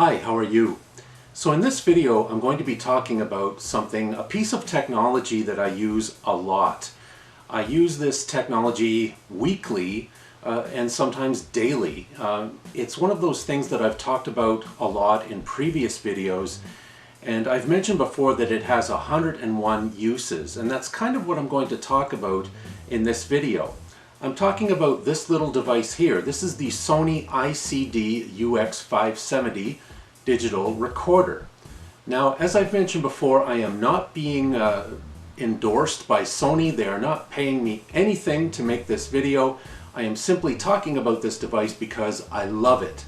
Hi, how are you? So in this video I'm going to be talking about a piece of technology that I use a lot. I use this technology weekly and sometimes daily. It's one of those things that I've talked about a lot in previous videos, and I've mentioned before that it has 101 uses, and that's kind of what I'm going to talk about in this video. I'm talking about this little device here. This is the Sony ICD UX570 digital recorder. Now, as I've mentioned before, I am not being endorsed by Sony. They are not paying me anything to make this video. I am simply talking about this device because I love it.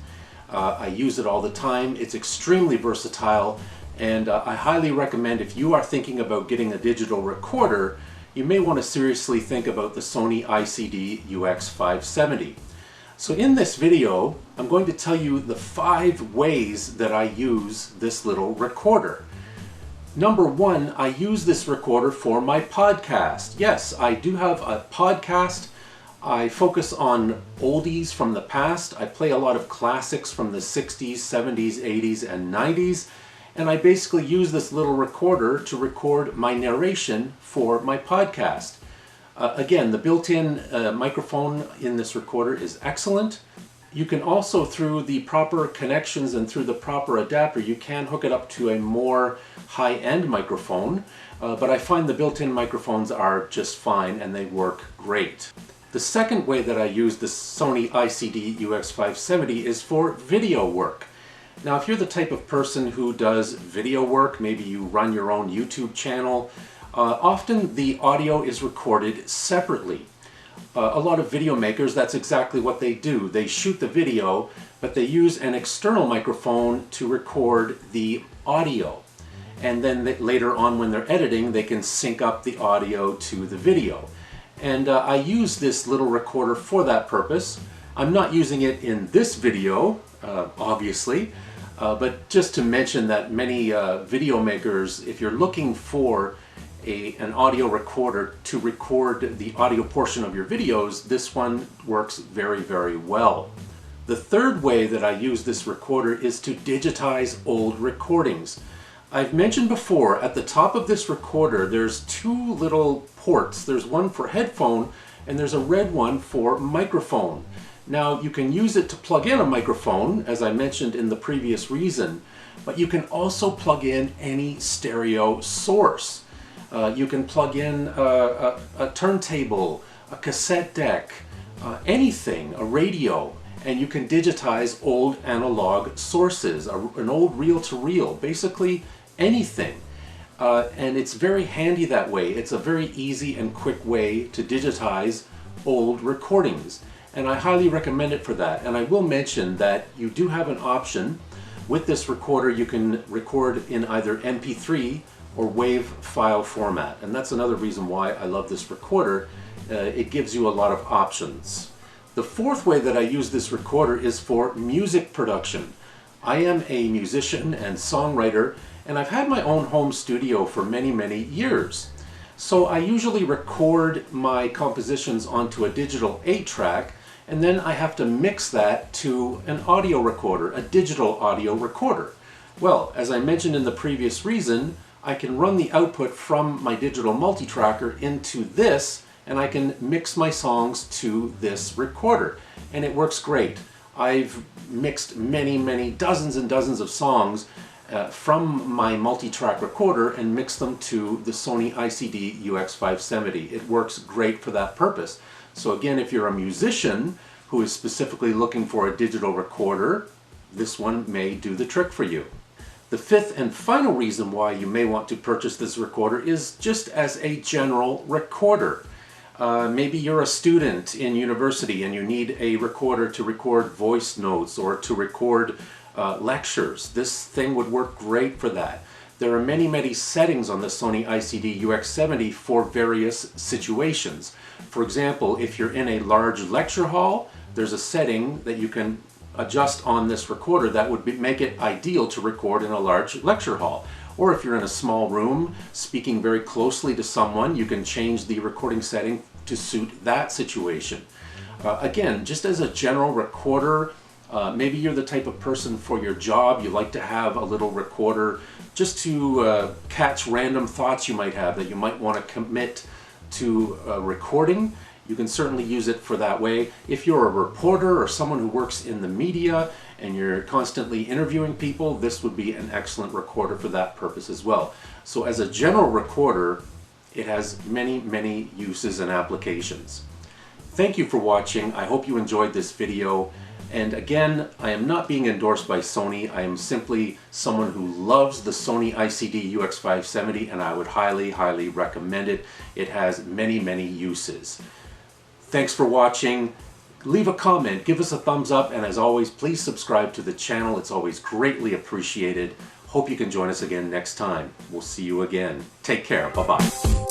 I use it all the time. It's extremely versatile, and I highly recommend, if you are thinking about getting a digital recorder, you may want to seriously think about the Sony ICD UX570. So in this video, I'm going to tell you the 5 ways that I use this little recorder. Number 1, I use this recorder for my podcast. Yes, I do have a podcast. I focus on oldies from the past. I play a lot of classics from the 60s, 70s, 80s, and 90s. And I basically use this little recorder to record my narration for my podcast. Again, the built-in microphone in this recorder is excellent. You can also, through the proper connections and through the proper adapter, you can hook it up to a more high-end microphone, but I find the built-in microphones are just fine and they work great. The second way that I use the Sony ICD UX570 is for video work. Now, if you're the type of person who does video work, maybe you run your own YouTube channel, often the audio is recorded separately. A lot of video makers, that's exactly what they do. They shoot the video, but they use an external microphone to record the audio. And then later on, when they're editing, they can sync up the audio to the video. And I use this little recorder for that purpose. I'm not using it in this video, obviously, but just to mention that many video makers, if you're looking for an audio recorder to record the audio portion of your videos, this one works very, very well. The third way that I use this recorder is to digitize old recordings. I've mentioned before, at the top of this recorder there's 2 little ports. There's one for headphone and there's a red one for microphone. Now, you can use it to plug in a microphone, as I mentioned in the previous reason, but you can also plug in any stereo source. You can plug in a turntable, a cassette deck, anything, a radio, and you can digitize old analog sources, an old reel-to-reel, basically anything. And it's very handy that way. It's a very easy and quick way to digitize old recordings. And I highly recommend it for that. And I will mention that you do have an option. With this recorder, you can record in either MP3 or WAV file format. And that's another reason why I love this recorder. It gives you a lot of options. The 4th way that I use this recorder is for music production. I am a musician and songwriter, and I've had my own home studio for many, many years. So I usually record my compositions onto a digital 8-track, and then I have to mix that to an audio recorder, a digital audio recorder. Well, as I mentioned in the previous reason, I can run the output from my digital multi-tracker into this, and I can mix my songs to this recorder, and it works great. I've mixed many dozens and dozens of songs from my multi-track recorder and mixed them to the Sony ICD UX570. It works great for that purpose. So again, if you're a musician who is specifically looking for a digital recorder, this one may do the trick for you. The 5th and final reason why you may want to purchase this recorder is just as a general recorder. Maybe you're a student in university and you need a recorder to record voice notes or to record lectures. This thing would work great for that. There are many settings on the Sony ICD UX70 for various situations. For example, if you're in a large lecture hall, there's a setting that you can adjust on this recorder that would make it ideal to record in a large lecture hall. Or if you're in a small room speaking very closely to someone, you can change the recording setting to suit that situation. Again, just as a general recorder, Maybe you're the type of person for your job, you like to have a little recorder just to catch random thoughts you might have that you might want to commit to recording. You can certainly use it for that way. If you're a reporter or someone who works in the media and you're constantly interviewing people, this would be an excellent recorder for that purpose as well. So as a general recorder, it has many, many uses and applications. Thank you for watching. I hope you enjoyed this video. And again, I am not being endorsed by Sony. I am simply someone who loves the Sony ICD UX570, and I would highly, highly recommend it. It has many, many uses. Thanks for watching. Leave a comment, give us a thumbs up, and as always, please subscribe to the channel. It's always greatly appreciated. Hope you can join us again next time. We'll see you again. Take care. Bye-bye.